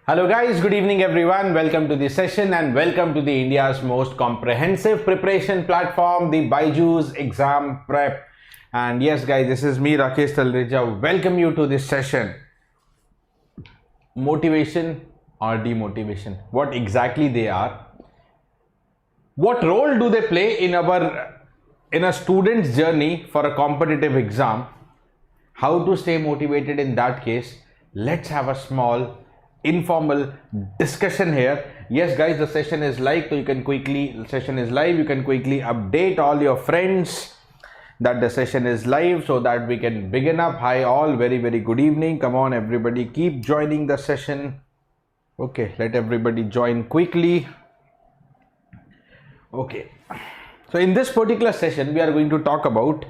Hello guys, good evening everyone. Welcome to the session and welcome to the India's most comprehensive preparation platform, the BYJU'S Exam Prep. And yes guys, this is me Rakesh Talreja. Welcome you to this session. Motivation or demotivation, what exactly they are? What role do they play in a student's journey for a competitive exam? How to stay motivated in that case? Let's have a small informal discussion here. Yes guys, the session is live, so you can quickly update all your friends that the session is live so that we can begin up. Hi all, very good evening. Come on everybody, keep joining the session. Okay, let everybody join quickly. Okay, so in this particular session we are going to talk about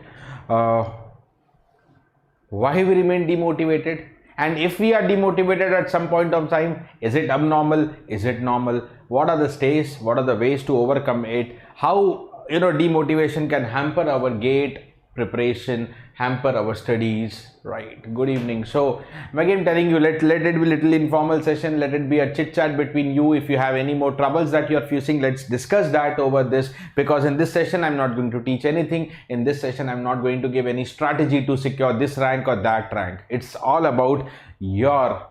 why we remain demotivated. And if we are demotivated at some point of time, is it abnormal? Is it normal? What are the stages? What are the ways to overcome it? How demotivation can hamper our GATE preparation, hamper our studies, right? Good evening. So again telling you, let it be little informal session. Let it be a chit chat between you. If you have any more troubles that you are facing, let's discuss that over this, because in this session I'm not going to teach anything. In this session I'm not going to give any strategy to secure this rank or that rank. It's all about your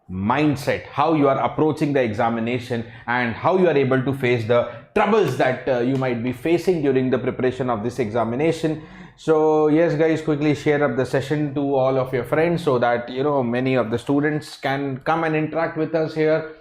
mindset, how you are approaching the examination and how you are able to face the troubles that you might be facing during the preparation of this examination. So yes guys, quickly share up the session to all of your friends so that many of the students can come and interact with us here.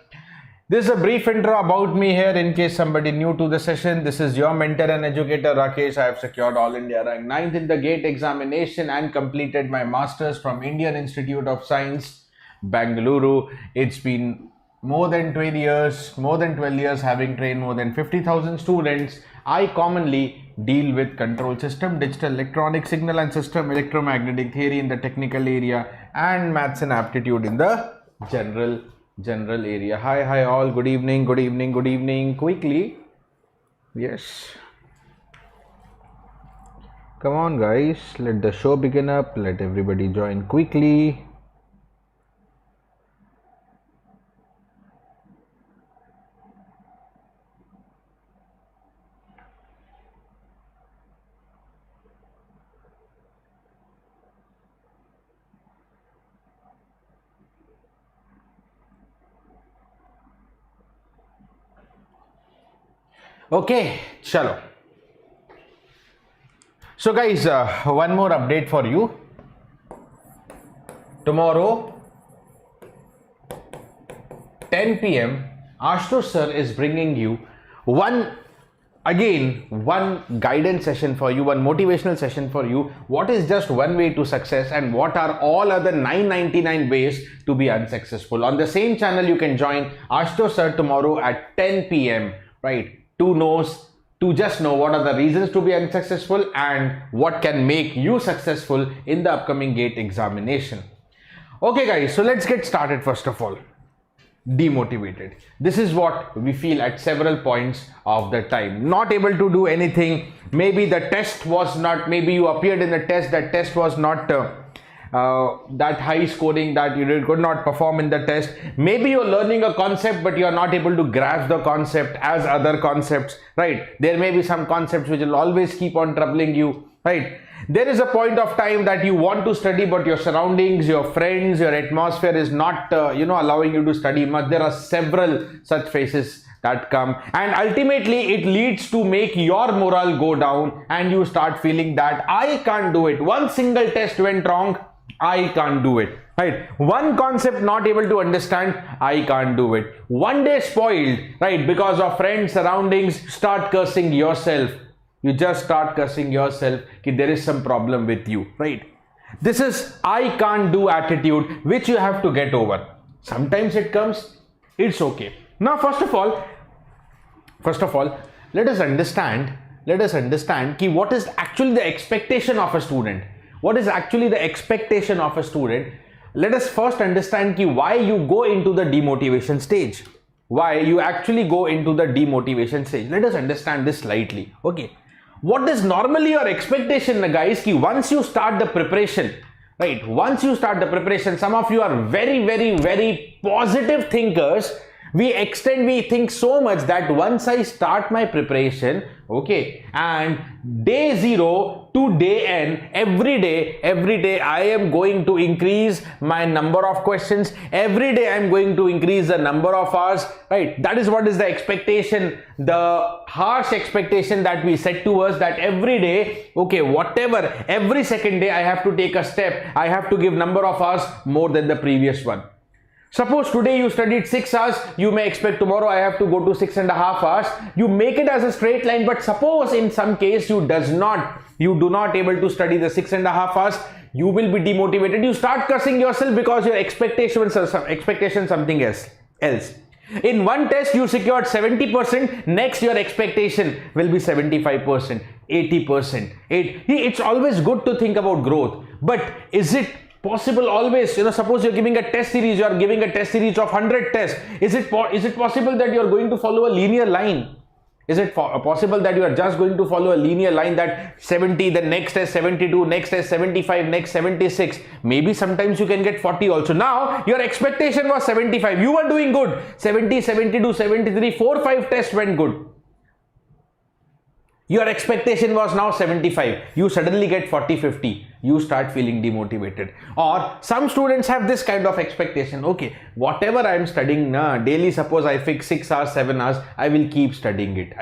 This is a brief intro about me here in case somebody new to the session. This is your mentor and educator Rakesh. I have secured All India rank 9th in the GATE examination and completed my masters from Indian Institute of Science, Bangalore. It's been more than 12 years having trained more than 50,000 students. I commonly deal with control system, digital electronic signal and system, electromagnetic theory in the technical area, and maths and aptitude in the general area. Hi all, good evening. Quickly, yes, come on guys, let the show begin up. Let everybody join quickly. Okay, chalo. So guys, one more update for you. Tomorrow 10 p.m. Ashutosh sir is bringing you one guidance session for you, one motivational session for you. What is just one way to success and what are all other 999 ways to be unsuccessful? On the same channel you can join Ashutosh sir tomorrow at 10 p.m. right? To just know what are the reasons to be unsuccessful and what can make you successful in the upcoming GATE examination. Okay guys, so let's get started. First of all, demotivated. This is what we feel at several points of the time. Not able to do anything. Maybe the test was not, maybe you appeared in the test, that test was not that high scoring, that you could not perform in the test. Maybe you're learning a concept but you're not able to grasp the concept as other concepts, right? There may be some concepts which will always keep on troubling you, right? There is a point of time that you want to study but your surroundings, your friends, your atmosphere is not allowing you to study much. There are several such phases that come and ultimately it leads to make your morale go down and you start feeling that I can't do it. One single test went wrong, I can't do it, right? One concept not able to understand, I can't do it. One day spoiled, right? Because of friends, surroundings, start cursing yourself. You just start cursing yourself that there is some problem with you, right? This is I can't do attitude which you have to get over. Sometimes it comes, it's okay. Now first of all, let us understand what is actually the expectation of a student. What is actually the expectation of a student? Let us first understand why you go into the demotivation stage. Why you actually go into the demotivation stage. Let us understand this slightly. Okay. What is normally your expectation, guys, once you start the preparation, right? Once you start the preparation, some of you are very positive thinkers. We think so much that once I start my preparation, okay, and day 0 to day n, every day I am going to increase my number of questions. Every day I am going to increase the number of hours, right? That is what is the expectation, the harsh expectation that we set to us, that every day, okay, whatever, every second day I have to take a step. I have to give number of hours more than the previous one. Suppose today you studied 6 hours, you may expect tomorrow I have to go to 6.5 hours. You make it as a straight line, but suppose in some case you do not able to study the 6.5 hours, you will be demotivated. You start cursing yourself because your expectation something else. In one test you secured 70%, next your expectation will be 75%, 80%. It's always good to think about growth, but is it possible always? Suppose you're giving a test series, of 100 tests. Is it possible that you're going to follow a linear line? Is it possible that you are just going to follow a linear line, that 70, the next test 72, next test 75, next 76? Maybe sometimes you can get 40 also. Now your expectation was 75, you were doing good, 70, 72, 73, 4-5 tests went good. Your expectation was now 75, you suddenly get 40-50, you start feeling demotivated. Or some students have this kind of expectation, okay, whatever I am studying daily, suppose I fix 6 hours, 7 hours, I will keep studying it,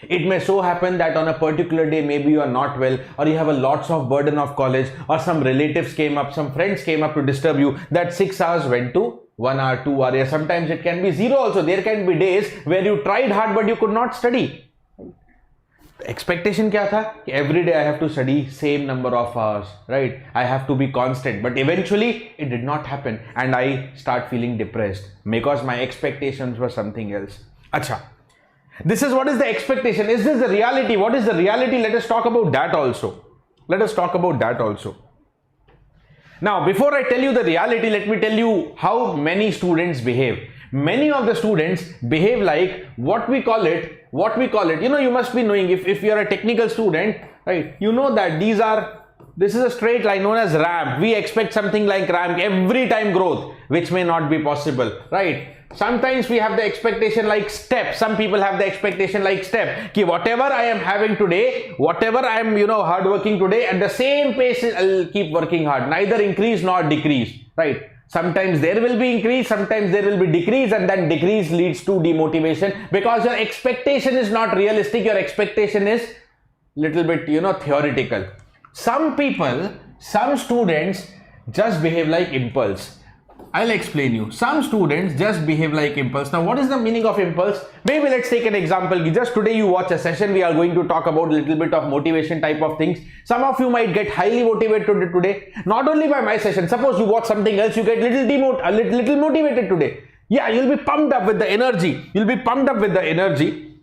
It may so happen that on a particular day, maybe you are not well, or you have a lots of burden of college, or some relatives came up, some friends came up to disturb you, that 6 hours went to 1 hour, 2 hours. Sometimes it can be 0 also. There can be days where you tried hard but you could not study. Expectation kya tha? Every day I have to study same number of hours, right? I have to be constant, but eventually it did not happen and I start feeling depressed because my expectations were something else. Acha. This is what is the expectation. Is this the reality? What is the reality? Let us talk about that also. Now, before I tell you the reality, let me tell you how many students behave. Many of the students behave like what we call it, you must be knowing, if you are a technical student, right, you know that this is a straight line known as ramp. We expect something like ramp every time growth, which may not be possible, right? Sometimes we have the expectation like step. Some people have the expectation like step. Ki whatever I am having today, whatever I am, hard working today, at the same pace, I'll keep working hard. Neither increase nor decrease, right? Sometimes there will be increase, sometimes there will be decrease, and then decrease leads to demotivation because your expectation is not realistic. Your expectation is little bit, theoretical. Some students just behave like impulse. I'll explain you. Some students just behave like impulse. Now, what is the meaning of impulse? Maybe let's take an example. Just today you watch a session. We are going to talk about a little bit of motivation type of things. Some of you might get highly motivated today. Not only by my session. Suppose you watch something else, you get little motivated today. Yeah, you'll be pumped up with the energy.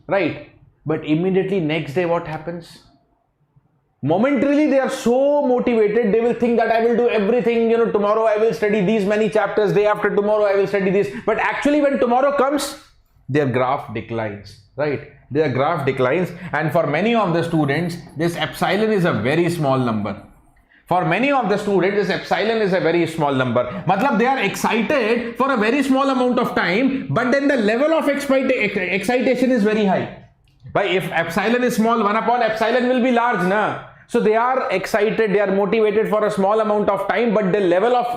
Right? But immediately next day what happens? Momentarily they are so motivated, they will think that I will do everything, tomorrow I will study these many chapters, day after tomorrow I will study this. But actually when tomorrow comes, their graph declines, right? Their graph declines, and for many of the students, this epsilon is a very small number. Matlab they are excited for a very small amount of time, but then the level of excitation is very high. But if epsilon is small, 1 upon epsilon will be large, na? So they are excited, they are motivated for a small amount of time, but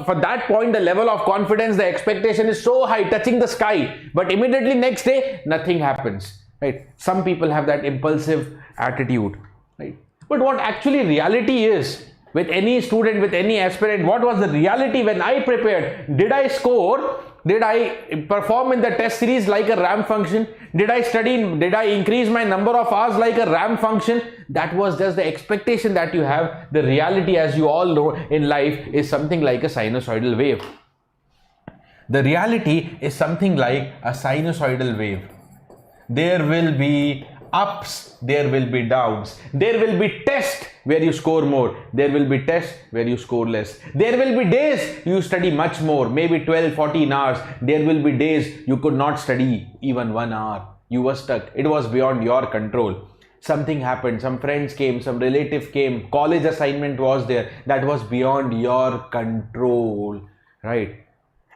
for that point, the level of confidence, the expectation is so high, touching the sky. But immediately next day, nothing happens, right? Some people have that impulsive attitude, right? But what actually reality is, with any student, with any aspirant, what was the reality when I prepared? Did I score? Did I perform in the test series like a ramp function? Did I study? Did I increase my number of hours like a ramp function? That was just the expectation that you have. The reality, as you all know in life, is something like a sinusoidal wave. The reality is something like a sinusoidal wave. There will be ups, there will be downs. There will be tests where you score more. There will be tests where you score less. There will be days you study much more, maybe 12, 14 hours. There will be days you could not study even 1 hour. You were stuck. It was beyond your control. Something happened, some friends came, some relative came, college assignment was there, that was beyond your control, right?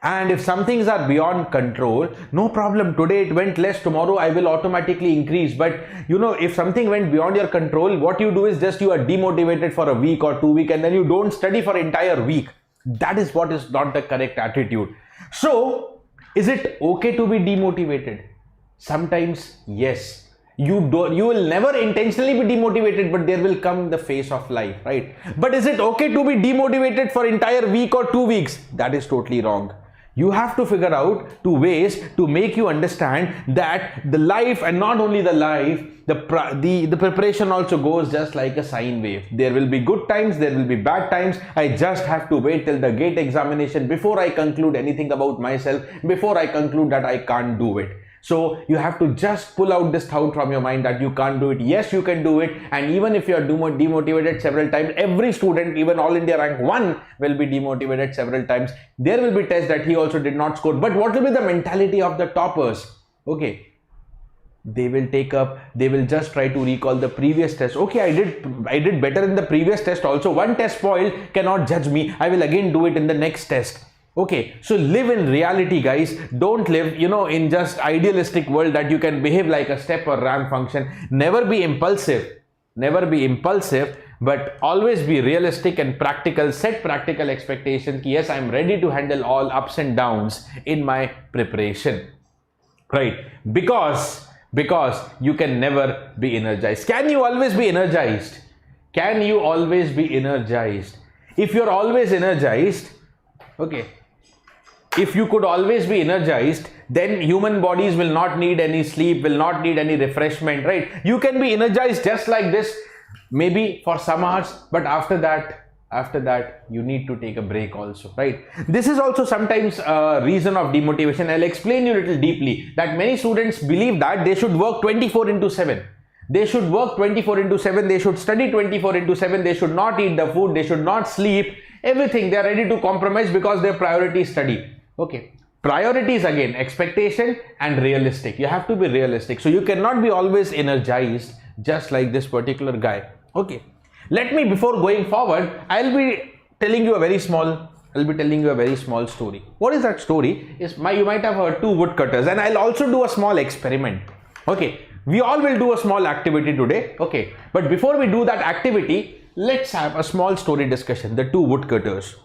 And if some things are beyond control, no problem. Today it went less, tomorrow I will automatically increase. But you know, if something went beyond your control, what you do is just you are demotivated for a week or 2 weeks and then you don't study for entire week. That is what is not the correct attitude. So, is it okay to be demotivated? Sometimes, yes. You will never intentionally be demotivated, but there will come the phase of life, right? But is it okay to be demotivated for entire week or 2 weeks? That is totally wrong. You have to figure out two ways to make you understand that the life, and not only the life, the preparation also goes just like a sine wave. There will be good times, there will be bad times. I just have to wait till the gate examination before I conclude anything about myself, before I conclude that I can't do it. So you have to just pull out this thought from your mind that you can't do it. Yes, you can do it. And even if you are demotivated several times, every student, even All India rank 1, will be demotivated several times. There will be tests that he also did not score. But what will be the mentality of the toppers? Okay, they will take up, they will just try to recall the previous test. Okay, I did better in the previous test also. One test spoiled, cannot judge me. I will again do it in the next test. Okay, so live in reality, guys. Don't live, you know, in just idealistic world that you can behave like a step or ramp function. Never be impulsive. Never be impulsive, but always be realistic and practical. Set practical expectations. Yes, I'm ready to handle all ups and downs in my preparation. Right? Because you can never be energized. Can you always be energized? Can you always be energized? If you're always energized, okay, if you could always be energized, then human bodies will not need any sleep, will not need any refreshment, right? You can be energized just like this, maybe for some hours, but after that, you need to take a break also, right? This is also sometimes a reason of demotivation. I'll explain you a little deeply that many students believe that they should work 24/7. They should work 24/7. They should study 24/7. They should not eat the food. They should not sleep. Everything they are ready to compromise because their priority is study. Okay, priorities again, expectation and realistic. You have to be realistic. So you cannot be always energized just like this particular guy. Okay, let me, before going forward, I'll be telling you a very small story. What is that story? You might have heard 2 woodcutters, and I'll also do a small experiment. Okay, we all will do a small activity today. Okay, but before we do that activity, let's have a small story discussion. The 2 woodcutters.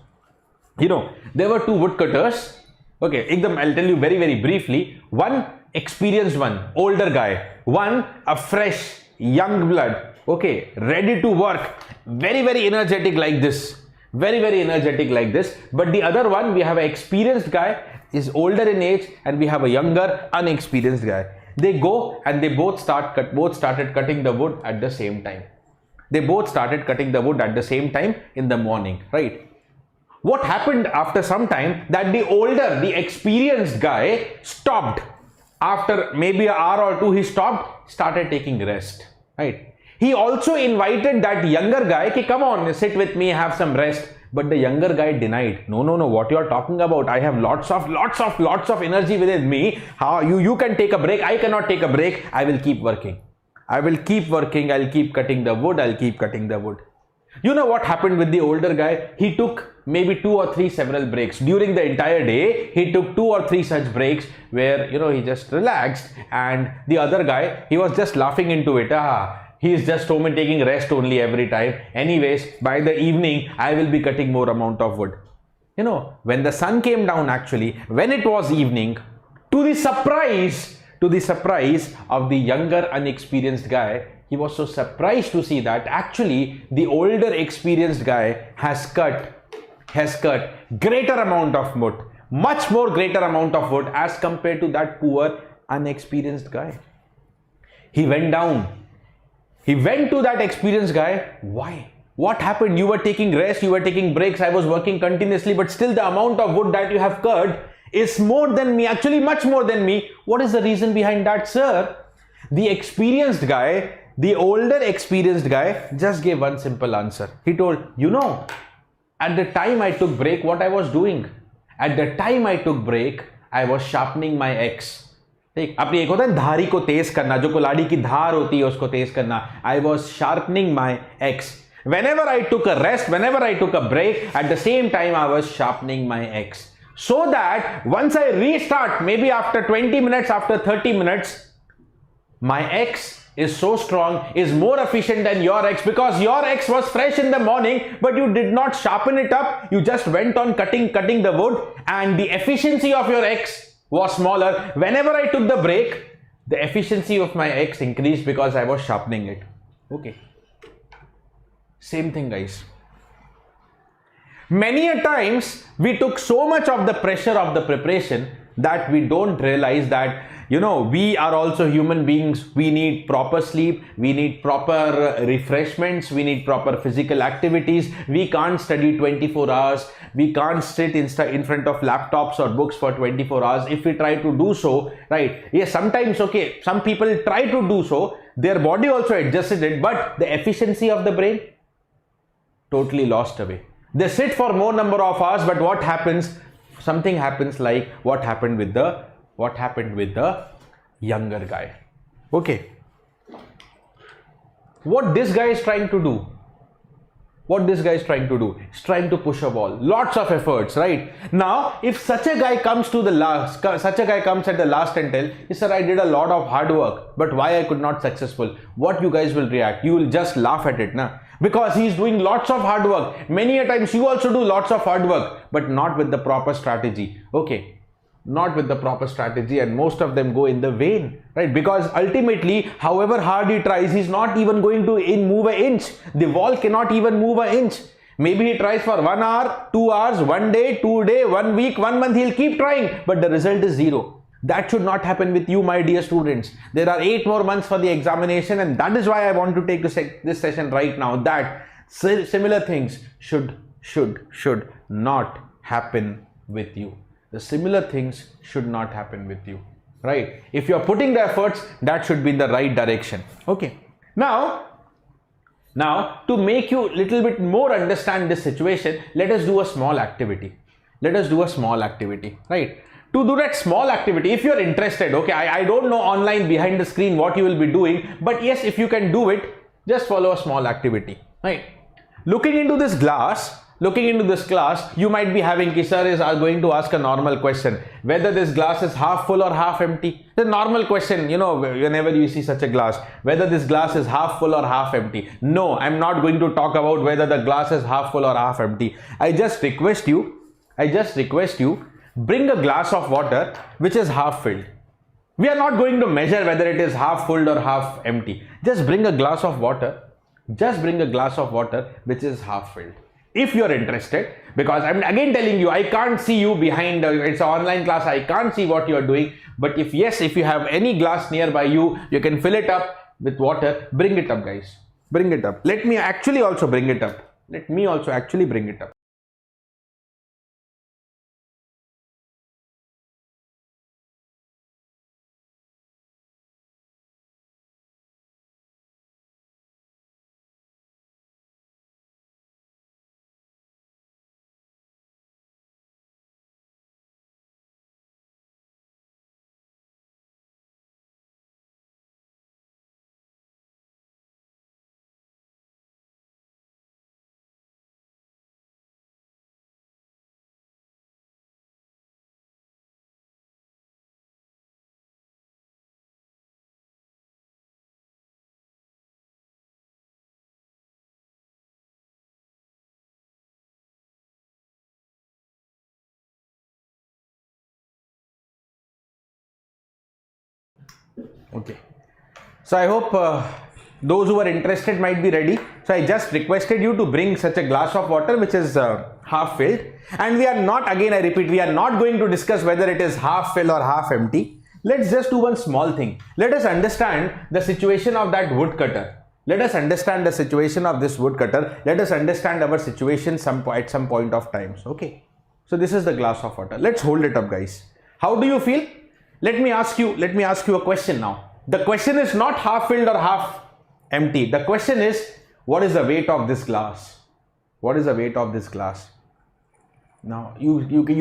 You know, there were 2 woodcutters. Okay, I'll tell you very briefly. One experienced one, older guy. One, a fresh, young blood. Okay, ready to work. Very energetic like this. Very energetic like this. But the other one, we have an experienced guy, is older in age, and we have a younger, unexperienced guy. They go and they both started cutting the wood at the same time. They both started cutting the wood at the same time in the morning, right? What happened after some time, that the experienced guy stopped. After maybe an hour or 2, he started taking rest, right? He also invited that younger guy, ki, come on, sit with me, have some rest. But the younger guy denied. No, what you are talking about? I have lots of energy within me. How you can take a break? I cannot take a break. I will keep working. I'll keep cutting the wood. You know what happened with the older guy? He took maybe 2 or 3 several breaks. During the entire day, he took 2 or 3 such breaks where, you know, he just relaxed, and the other guy, he was just laughing into it. He is just home and taking rest only every time. Anyways, by the evening, I will be cutting more amount of wood. You know, when the sun came down, actually, when it was evening, to the surprise of the younger unexperienced guy, he was so surprised to see that actually the older experienced guy has cut greater amount of wood, much more greater amount of wood as compared to that poor unexperienced guy. He went down. He went to that experienced guy. Why? What happened? You were taking rest, you were taking breaks, I was working continuously, but still the amount of wood that you have cut is more than me, actually much more than me. What is the reason behind that, sir? The experienced guy, the older experienced guy, just gave one simple answer. He told, you know, at the time I took break, what I was doing? At the time I took break, I was sharpening my axe. ठीक, अपनी एक होता है धारी को तेज करना, जो कुल्हाड़ी की धार होती है उसको तेज करना. I was sharpening my axe. Whenever I took a rest, whenever I took a break, at the same time I was sharpening my axe. So that once I restart, maybe after 20 minutes, after 30 minutes, my axe is so strong, is more efficient than your axe, because your axe was fresh in the morning, but you did not sharpen it up. You just went on cutting the wood, and the efficiency of your axe was smaller. Whenever I took the break, the efficiency of my axe increased because I was sharpening it. Okay. Same thing, guys. Many a times we took so much of the pressure of the preparation that we don't realize that, you know, we are also human beings. We need proper sleep, we need proper refreshments, we need proper physical activities. We can't study 24 hours, we can't sit in front of laptops or books for 24 hours. If we try to do so, right, yes, sometimes, okay, some people try to do so, their body also adjusted it, but the efficiency of the brain totally lost away. They sit for more number of hours, but what happens? Something happens like what happened with the younger guy. Okay, what this guy is trying to do, is trying to push a ball, lots of efforts, right? Now if such a guy comes at the last and tell, yes sir, I did a lot of hard work, but why I could not successful, what you guys will react? You will just laugh at it, na? Because he is doing lots of hard work. Many a times you also do lots of hard work, but not with the proper strategy. Okay, not with the proper strategy, and most of them go in the vain, right? Because ultimately, however hard he tries, he's not even going to move an inch. The wall cannot even move an inch. Maybe he tries for 1 hour, 2 hours, 1 day, 2 days, 1 week, 1 month, he'll keep trying, but the result is zero. That should not happen with you, my dear students. There are 8 more months for the examination, and that is why I want to take this session right now, that similar things should not happen with you. The similar things should not happen with you, right? If you are putting the efforts, that should be in the right direction. Okay. Now to make you little bit more understand this situation, let us do a small activity. Right? To do that small activity, if you're interested, okay, I don't know online behind the screen what you will be doing, but yes, if you can do it, just follow a small activity, right? Looking into this glass, you might be having, sir is going to ask a normal question, whether this glass is half full or half empty. The normal question, you know, whenever you see such a glass, whether this glass is half full or half empty. No, I'm not going to talk about whether the glass is half full or half empty. I just request you, bring a glass of water which is half filled. We are not going to measure whether it is half full or half empty. Just bring a glass of water which is half filled. If you are interested, because I'm again telling you, I can't see you behind, it's an online class, I can't see what you are doing. But if you have any glass nearby you, you can fill it up with water. Bring it up, guys. Bring it up. Let me actually also bring it up. Okay, so I hope those who are interested might be ready. So I just requested you to bring such a glass of water which is half filled, and we are not, again I repeat, we are not going to discuss whether it is half full or half empty. Let's just do one small thing. Let us understand the situation of that woodcutter. Let us understand the situation of this woodcutter. Let us understand our situation at some point of time. Okay, so this is the glass of water. Let's hold it up, guys. How do you feel? Let me ask you a question now. The question is not half filled or half empty. The question is, what is the weight of this glass? What is the weight of this glass? Now you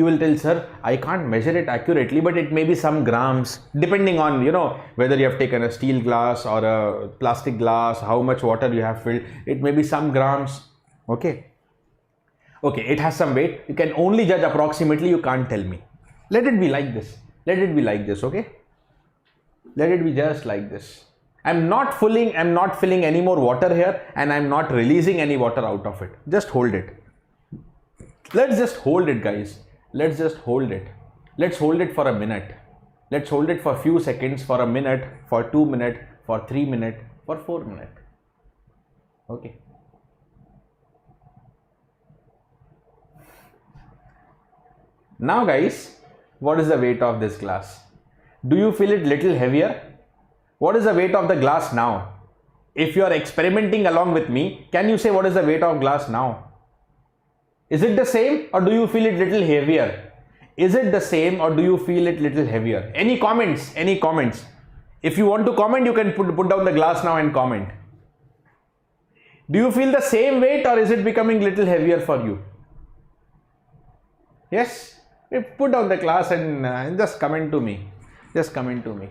will tell, sir, I can't measure it accurately, but it may be some grams, depending on, you know, whether you have taken a steel glass or a plastic glass, how much water you have filled. It may be some grams. Okay, it has some weight. You can only judge approximately. You can't tell me. Let it be like this. Let it be like this. Okay, let it be just like this. I'm not filling any more water here, and I'm not releasing any water out of it. Just hold it. Let's just hold it, guys. Let's just hold it. Let's hold it for a minute. Let's hold it for a few seconds, for a minute, for 2 minutes, for 3 minutes, for 4 minutes. Okay. Now, guys, what is the weight of this glass? Do you feel it little heavier? What is the weight of the glass now? If you are experimenting along with me, can you say what is the weight of glass now? Is it the same, or do you feel it little heavier? Is it the same, or do you feel it little heavier? Any comments? Any comments? If you want to comment, you can put down the glass now and comment. Do you feel the same weight, or is it becoming little heavier for you? Yes? Put down the glass and just comment to me. Just comment to me.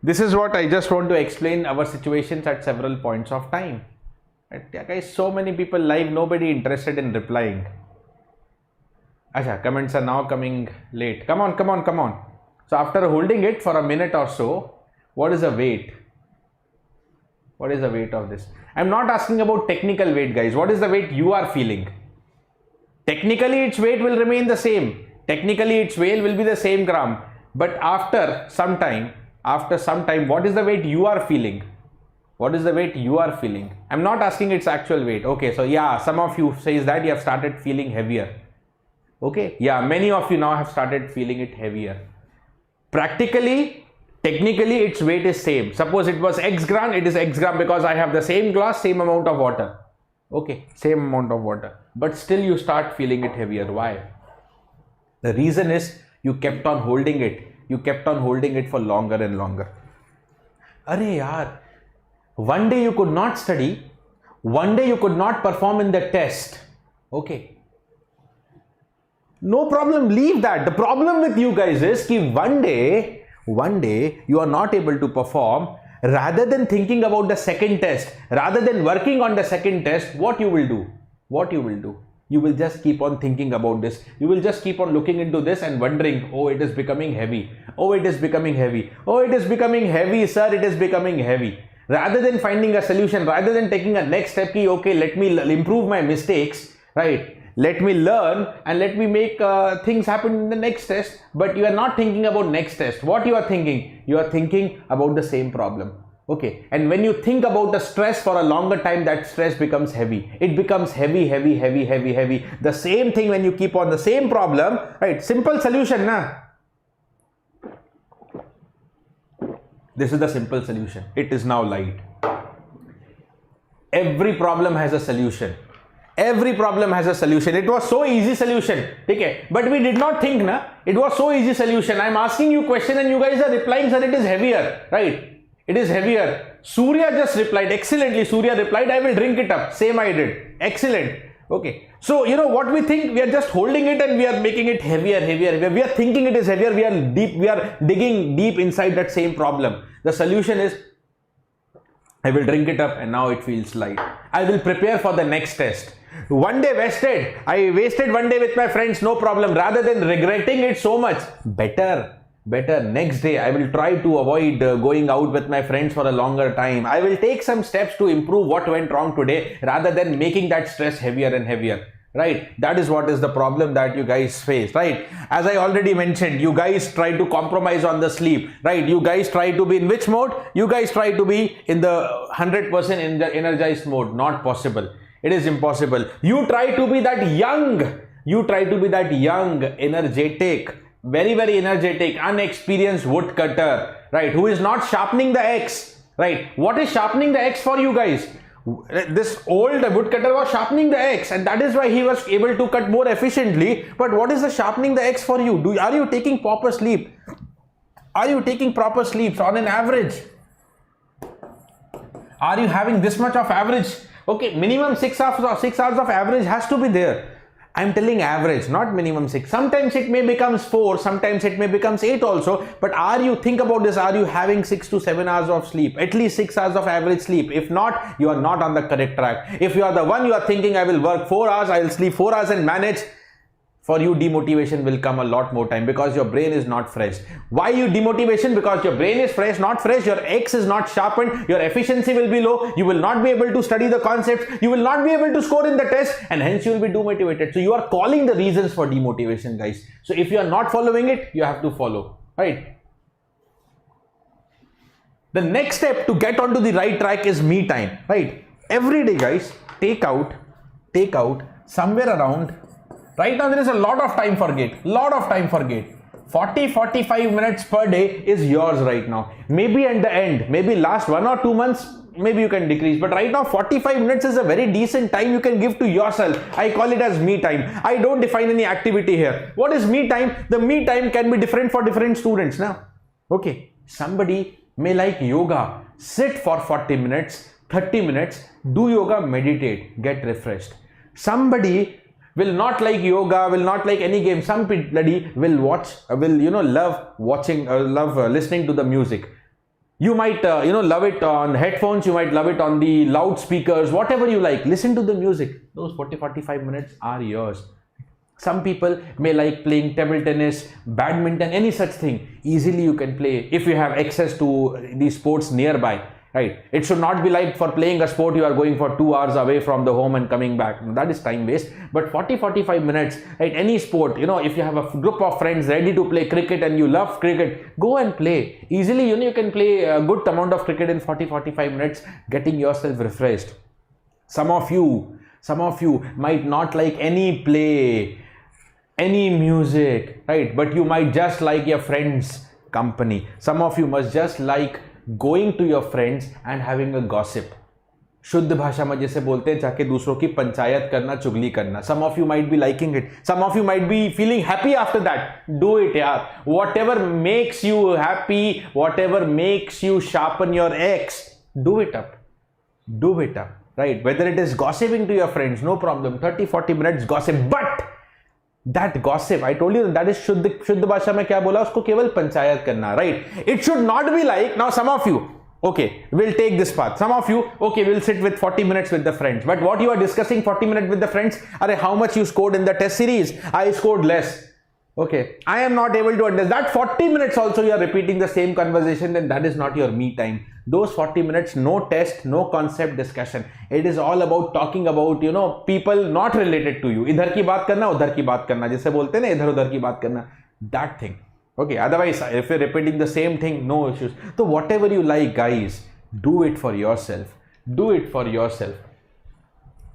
This is what I just want to explain our situations at several points of time. Yeah, guys, so many people live, nobody interested in replying. Acha, comments are now coming late. Come on. So after holding it for a minute or so, what is the weight? What is the weight of this? I'm not asking about technical weight, guys. What is the weight you are feeling? Technically, its weight will remain the same. Technically, its weight will be the same gram. But after some time, what is the weight you are feeling? What is the weight you are feeling? I'm not asking its actual weight. Okay, so yeah, some of you says that you have started feeling heavier. Okay, yeah, many of you now have started feeling it heavier. Practically, technically, its weight is same. Suppose it was X gram, it is X gram because I have the same glass, same amount of water. Okay, same amount of water. But still you start feeling it heavier. Why? The reason is you kept on holding it. You kept on holding it for longer and longer. Arey yaar. One day you could not study, one day you could not perform in the test. Okay. No problem, leave that. The problem with you guys is that one day you are not able to perform. Rather than thinking about the second test, rather than working on the second test, what you will do? You will just keep on thinking about this. You will just keep on looking into this and wondering, oh, it is becoming heavy. Oh, it is becoming heavy. Oh, it is becoming heavy, sir. It is becoming heavy. Rather than finding a solution, rather than taking a next step, okay, let me improve my mistakes, right? Let me learn and let me make things happen in the next test. But you are not thinking about next test. What you are thinking? You are thinking about the same problem. Okay. And when you think about the stress for a longer time, that stress becomes heavy. It becomes heavy. The same thing when you keep on the same problem, right? Simple solution, na? This is the simple solution. It is now light. Every problem has a solution. Every problem has a solution. It was so easy solution. Okay. But we did not think, na? It was so easy solution. I'm asking you question and you guys are replying, sir, it is heavier, right? It is heavier. Surya just replied. Excellently. Surya replied, I will drink it up. Same I did. Excellent. Okay. So, you know what we think? We are just holding it and we are making it heavier. We are thinking it is heavier. We are digging deep inside that same problem. The solution is, I will drink it up and now it feels light. I will prepare for the next test. One day wasted. I wasted one day with my friends, no problem. Rather than regretting it so much, better next day I will try to avoid going out with my friends for a longer time. I will take some steps to improve what went wrong today rather than making that stress heavier and heavier. Right? That is what is the problem that you guys face, right? As I already mentioned, you guys try to compromise on the sleep, right? You guys try to be in which mode? You guys try to be in the 100% in the energized mode. Not possible. It is impossible. You try to be that young, energetic, very energetic, unexperienced woodcutter, right? Who is not sharpening the axe, right? What is sharpening the axe for you guys? This old woodcutter was sharpening the axe and that is why he was able to cut more efficiently. But what is the sharpening the axe for you? Are you taking proper sleep? Are you taking proper sleep on an average? Are you having this much of average? Okay, minimum 6 hours of average has to be there. I'm telling average, not minimum 6. Sometimes it may becomes 4, sometimes it may becomes 8 also. But think about this, are you having 6 to 7 hours of sleep? At least 6 hours of average sleep. If not, you are not on the correct track. If you are the one, you are thinking I will work 4 hours, I will sleep 4 hours and manage. For you, demotivation will come a lot more time because your brain is not fresh. Why you demotivation? Because your brain is fresh, not fresh. Your X is not sharpened. Your efficiency will be low. You will not be able to study the concepts. You will not be able to score in the test, and hence you will be demotivated. So you are calling the reasons for demotivation, guys. So if you are not following it, you have to follow, right? The next step to get onto the right track is me time, right? Every day, guys, take out somewhere around. Right now, there is a lot of time for gate. 40-45 minutes per day is yours right now. Maybe at the end, maybe last 1 or 2 months, maybe you can decrease. But right now, 45 minutes is a very decent time you can give to yourself. I call it as me time. I don't define any activity here. What is me time? The me time can be different for different students now. Okay, somebody may like yoga. Sit for 40 minutes, 30 minutes, do yoga, meditate, get refreshed. Somebody will not like yoga, will not like any game. Some bloody will love watching, love listening to the music. You might, love it on headphones. You might love it on the loudspeakers, whatever you like. Listen to the music. Those 40-45 minutes are yours. Some people may like playing table tennis, badminton, any such thing. Easily you can play if you have access to these sports nearby. Right? It should not be like for playing a sport you are going for 2 hours away from the home and coming back. That is time waste. But 40-45 minutes, right? Any sport, if you have a group of friends ready to play cricket and you love cricket, go and play. Easily, you can play a good amount of cricket in 40-45 minutes, getting yourself refreshed. Some of you might not like any play, any music, right? But you might just like your friends' company. Some of you must just like going to your friends and having a gossip. शुद्ध भाषा में जैसे बोलते हैं, जाके दूसरों की पंचायत करना, चुगली करना. Some of you might be liking it. Some of you might be feeling happy after that. Do it, yaar. Whatever makes you happy, whatever makes you sharpen your X, do it up. Do it up, right? Whether it is gossiping to your friends, no problem. 30-40 minutes gossip, but that gossip, I told you that is शुद्ध भाषा में क्या बोला, उसको केवल पंचायत करना, right? It should not be like, now some of you, okay, we'll take this path. Some of you, okay, we'll sit with 40 minutes with the friends. But what you are discussing 40 minutes with the friends, how much you scored in the test series? I scored less. Okay, I am not able to understand. That 40 minutes also you are repeating the same conversation, then that is not your me time. Those 40 minutes, no test, no concept discussion. It is all about talking about, people not related to you. इधर की बात करना, उधर की बात करना. जैसे बोलते हैं ना, इधर उधर की बात करना. That thing. Okay, otherwise, if you're repeating the same thing, no issues. So whatever you like, guys, do it for yourself. Do it for yourself.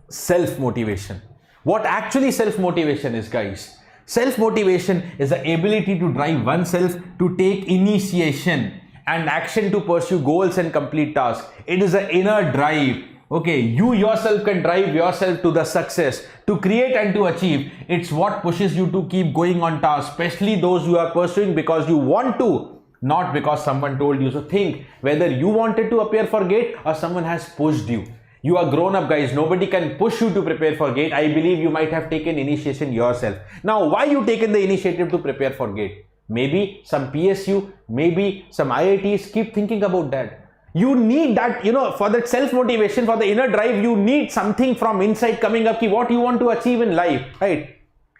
Self-motivation. What actually self-motivation is, guys? Self-motivation is the ability to drive oneself to take initiation and action to pursue goals and complete tasks. It is an inner drive. Okay, you yourself can drive yourself to the success, to create and to achieve. It's what pushes you to keep going on task, especially those you are pursuing because you want to, not because someone told you. So think whether you wanted to appear for GATE or someone has pushed you. You are grown up, guys. Nobody can push you to prepare for GATE. I believe you might have taken initiation yourself. Now, why you taken the initiative to prepare for GATE? Maybe some PSU, maybe some IITs. Keep thinking about that. You need that, for that self-motivation, for the inner drive, you need something from inside coming up, what you want to achieve in life, right?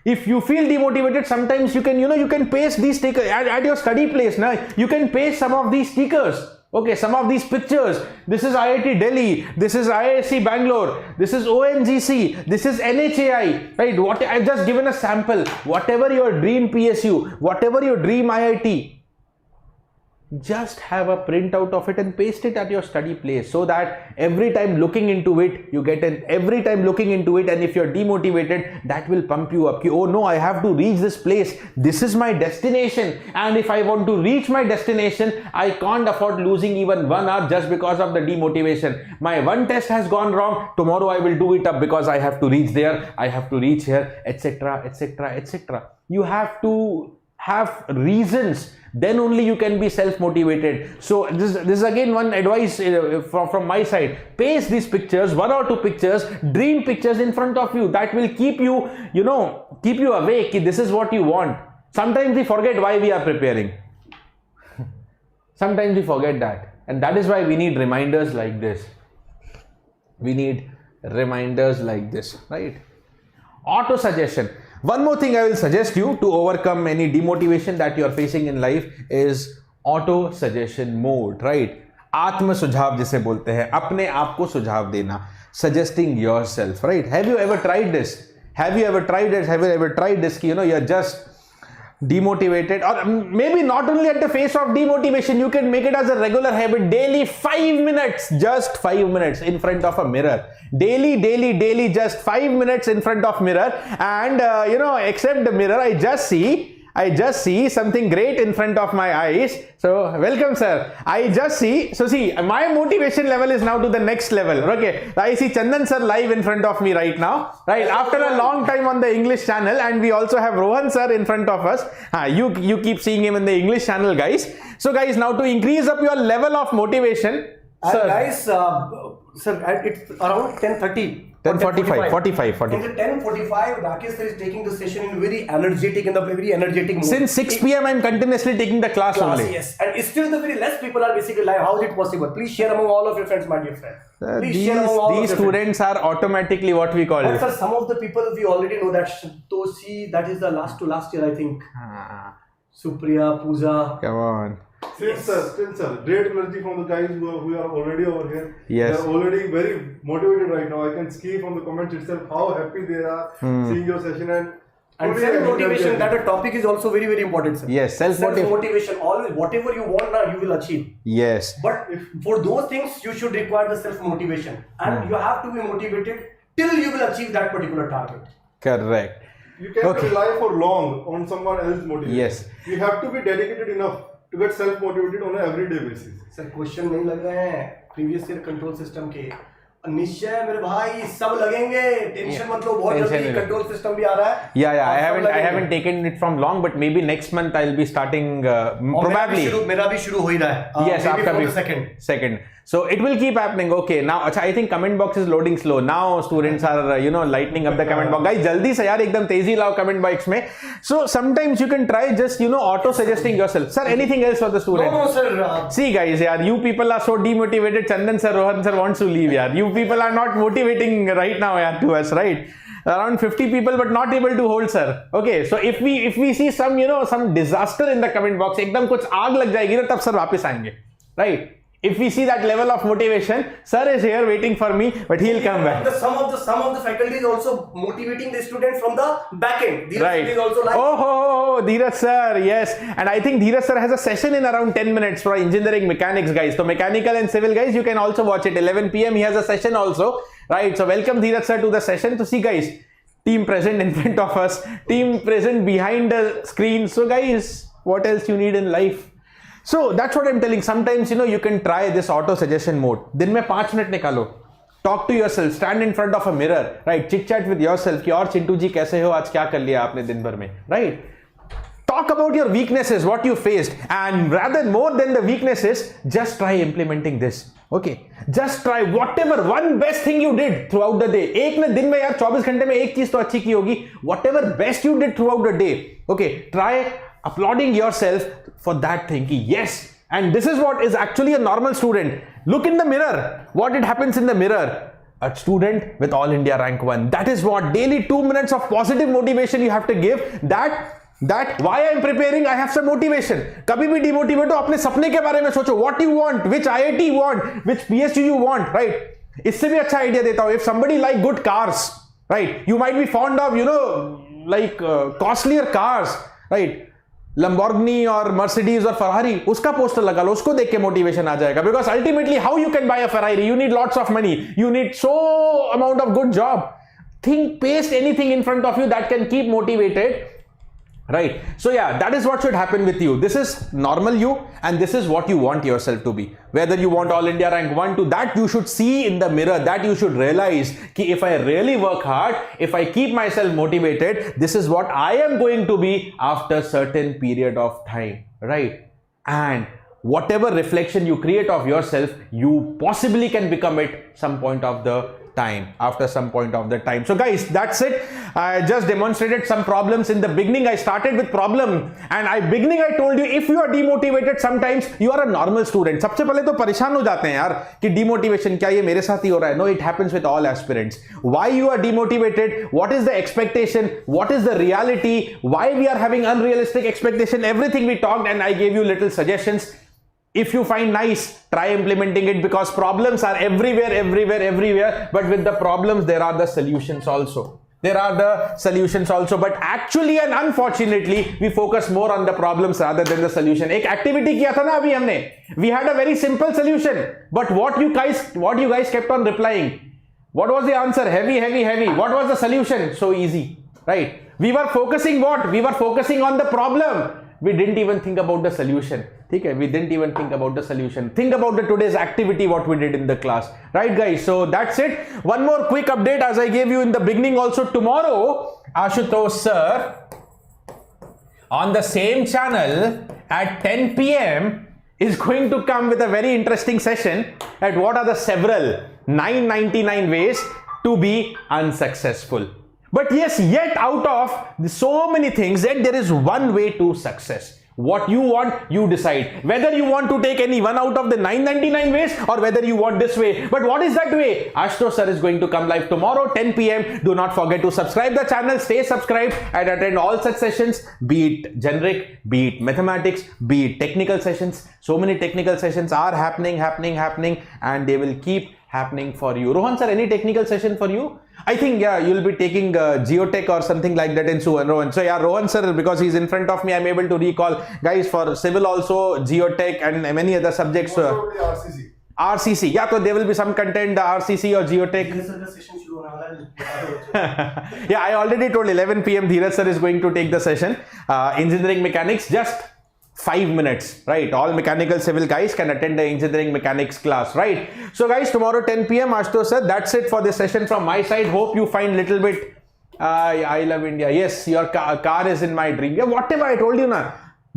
If you feel demotivated, sometimes you can, you can paste these stickers at your study place. Now, you can paste some of these stickers. Okay, some of these pictures. This is IIT Delhi. This is IISc Bangalore. This is ONGC. This is NHAI. Right? What I've just given a sample. Whatever your dream PSU, whatever your dream IIT, just have a printout of it and paste it at your study place so that every time looking into it, you get every time looking into it, and if you're demotivated, that will pump you up. Oh no, I have to reach this place. This is my destination. And if I want to reach my destination, I can't afford losing even 1 hour just because of the demotivation. My one test has gone wrong. Tomorrow I will do it up because I have to reach there. I have to reach here, etc., etc., etc. You have to have reasons, then only you can be self-motivated. So this is again one advice from my side. Paste these pictures, 1 or 2 pictures, dream pictures in front of you. That will keep you, keep you awake. This is what you want. Sometimes we forget why we are preparing. Sometimes we forget that. And that is why we need reminders like this. We need reminders like this, right? Auto suggestion. One more thing I will suggest you to overcome any demotivation that you are facing in life is auto suggestion mode, right? आत्म सुझाव जिसे बोलते हैं, अपने आप को सुझाव देना, suggesting yourself, right? Have you ever tried this? Have you ever tried it? Have you ever tried this? You're just demotivated, or maybe not only at the face of demotivation, you can make it as a regular habit. Daily 5 minutes, just 5 minutes in front of a mirror. Daily, just 5 minutes in front of mirror, and except the mirror, I just see something great in front of my eyes. So welcome, sir. I just see. So see, my motivation level is now to the next level. Okay, I see Chandan sir live in front of me right now. Right, after a long time on the English channel, and we also have Rohan sir in front of us. You keep seeing him in the English channel, guys. So guys, now to increase up your level of motivation, sir. Guys, sir, it's around 10:30. 10:45, 45. In the 10:45, Rakesh sir is taking the session in very energetic mode. Since 6 p.m. I'm continuously taking the class only. Yes, and it's still the very less people are basically live. How is it possible? Please share among all of your friends, my dear friend. These students are automatically what we call it. Sir, some of the people we already know that Tosi, that is the last to last year, I think. Supriya, Pooja. Come on. Still, sir, great energy from the guys who are already over here. Yes. They are already very motivated right now. I can see from the comments itself how happy they are seeing your session and self-motivation. That a topic is also very, very important, sir. Yes, self-motivation. Always, whatever you want now, you will achieve. Yes. But for those things, you should require the self-motivation, and you have to be motivated till you will achieve that particular target. Correct. You can't rely for long on someone else's motivation. Yes. You have to be dedicated enough to get self-motivated on an everyday basis. Sir, question नहीं लग रहे हैं previous year control system के. निश्चय मेरे भाई सब लगेंगे. Tension मत लो, बहुत जल्दी control system भी आ रहा है. Yeah. I haven't taken it from long, but maybe next month I'll be starting probably. मेरा भी शुरू हो ही रहा है. Yes, आपका भी second. So it will keep happening. Okay, now I think comment box is loading slow. Now students are lightening up the comment box. Guys, jaldi se yaar ekdam tezi lao comment box mein. So sometimes you can try just auto suggesting yourself. Sir, anything else for the student? No, sir. See guys, yaar, you people are so demotivated. Chandan sir, Rohan sir wants to leave, yaar. You people are not motivating right now, yaar, to us, right? Around 50 people, but not able to hold, sir. Okay, so if we see some some disaster in the comment box, ekdam kuch aag lag jayegi na, tab sir वापस आएंगे, right? If we see that level of motivation, sir is here waiting for me, but he'll come back. Some of the faculty is also motivating the students from the back end. Right. Is also like oh, Dheeraj sir, yes. And I think Dheeraj sir has a session in around 10 minutes for engineering mechanics, guys. So mechanical and civil guys, you can also watch it. 11 p.m. he has a session also, right? So welcome Dheeraj sir to the session. So see guys, team present in front of us, team present behind the screen. So guys, what else you need in life? So that's what I'm telling. Sometimes you can try this auto suggestion mode. दिन में 5 minute निकालो. Talk to yourself. Stand in front of a mirror. Right? Chit chat with yourself. कि और चिंटू जी कैसे हो? आज क्या कर लिया आपने दिन भर में? Right? Talk about your weaknesses, what you faced, and rather more than the weaknesses, just try implementing this. Okay? Just try whatever one best thing you did throughout the day. एक ने दिन में यार 24 घंटे में एक चीज तो अच्छी की होगी. Whatever best you did throughout the day. Okay? Try applauding yourself for that thing. Yes, and this is what is actually a normal student. Look in the mirror. What it happens in the mirror? A student with All India rank 1. That is what daily 2 minutes of positive motivation you have to give. That why I am preparing, I have some motivation. कभी भी demotivate हो, अपने सपने के बारे में सोचो. What you want, which IIT you want, which PSU you want, right? इससे भी अच्छा idea देता हूँ. If somebody like good cars, right? You might be fond of like costlier cars, right? Lamborghini or Mercedes or Ferrari, उसका poster लगा लो, उसको देख के मोटिवेशन आ जाएगा. Because ultimately, how you can buy a Ferrari? You need lots of money. You need so amount of good job. Think, paste anything in front of you that can keep motivated. Right? So yeah, that is what should happen with you. This is normal you, and this is what you want yourself to be. Whether you want All India rank 1 to that, you should see in the mirror, that you should realize that if I really work hard, if I keep myself motivated, this is what I am going to be after certain period of time, right? And whatever reflection you create of yourself, you possibly can become it some point of the time, after some point of the time. So guys, that's it. I just demonstrated some problems. In the beginning I started with problem, and I told you, if you are demotivated, sometimes you are a normal student. सबसे पहले तो परेशान हो जाते हैं यार कि demotivation क्या ये मेरे साथ ही हो रहा है? No, it happens with all aspirants. Why you are demotivated? What is the expectation? What is the reality? Why we are having unrealistic expectation? Everything we talked, and I gave you little suggestions. If you find nice, try implementing it, because problems are everywhere. But with the problems, there are the solutions also. But actually and unfortunately, we focus more on the problems rather than the solution. एक activity किया था ना अभी हमने. We had a very simple solution. But what you guys kept on replying? What was the answer? Heavy. What was the solution? So easy, right? We were focusing what? We were focusing on the problem. We didn't even think about the solution. Okay, we didn't even think about the solution. Think about the today's activity, what we did in the class, right guys? So that's it. One more quick update, as I gave you in the beginning also. Tomorrow, Ashutosh sir on the same channel at 10 p.m. is going to come with a very interesting session at what are the several 999 ways to be unsuccessful. But yes, yet out of so many things, yet there is one way to success. What you want, you decide. Whether you want to take any one out of the 999 ways, or whether you want this way. But what is that way? Ashutosh sir is going to come live tomorrow 10 p.m. Do not forget to subscribe the channel, stay subscribed, and attend all such sessions, be it generic, be it mathematics, be it technical sessions. So many technical sessions are happening, and they will keep happening for you. Rohan sir, any technical session for you? I think, yeah, you'll be taking geotech or something like that in soon, Rohan. So yeah, Rohan sir, because he's in front of me, I'm able to recall. Guys, for civil also, geotech and many other subjects. RCC. Yeah, so there will be some content, RCC or geotech. Yeah, I already told 11 p.m. Dheeraj sir is going to take the session. Engineering mechanics, just 5 minutes, right? All mechanical civil guys can attend the engineering mechanics class, right? So guys, tomorrow 10 p.m. Ashutosh sir, that's it for this session from my side. Hope you find little bit I love India. Yes, your car is in my dream. Yeah, whatever I told you na.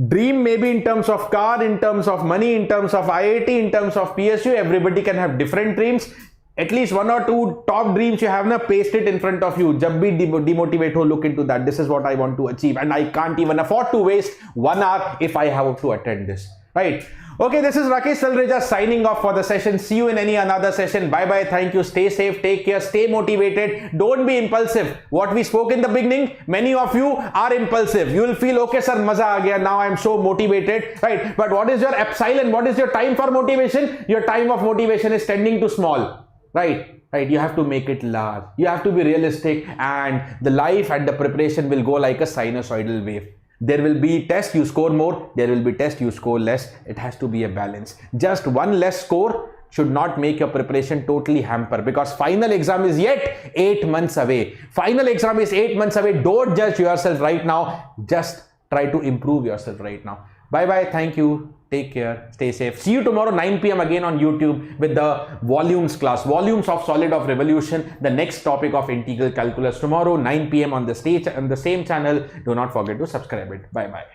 Dream maybe in terms of car, in terms of money, in terms of IIT, in terms of PSU. Everybody can have different dreams. At least 1 or 2 top dreams you have, na, paste it in front of you. Jab bhi demotivate ho, look into that. This is what I want to achieve, and I can't even afford to waste 1 hour if I have to attend this, right? Okay, this is Rakesh Salreja signing off for the session. See you in any another session. Bye bye. Thank you. Stay safe. Take care. Stay motivated. Don't be impulsive. What we spoke in the beginning, many of you are impulsive. You will feel, okay sir, maza aa gaya. Now I am so motivated, right? But what is your epsilon? What is your time for motivation? Your time of motivation is tending to small. Right, you have to make it large. You have to be realistic, and the life and the preparation will go like a sinusoidal wave. There will be test you score more, there will be test you score less. It has to be a balance. Just one less score should not make your preparation totally hamper, because final exam is yet 8 months away. Final exam is 8 months away. Don't judge yourself right now. Just try to improve yourself right now. Bye bye. Thank you. Take care. Stay safe. See you tomorrow 9 p.m. again on YouTube with the volumes class. Volumes of solid of revolution. The next topic of integral calculus tomorrow 9 p.m. on the same channel. Do not forget to subscribe it. Bye bye.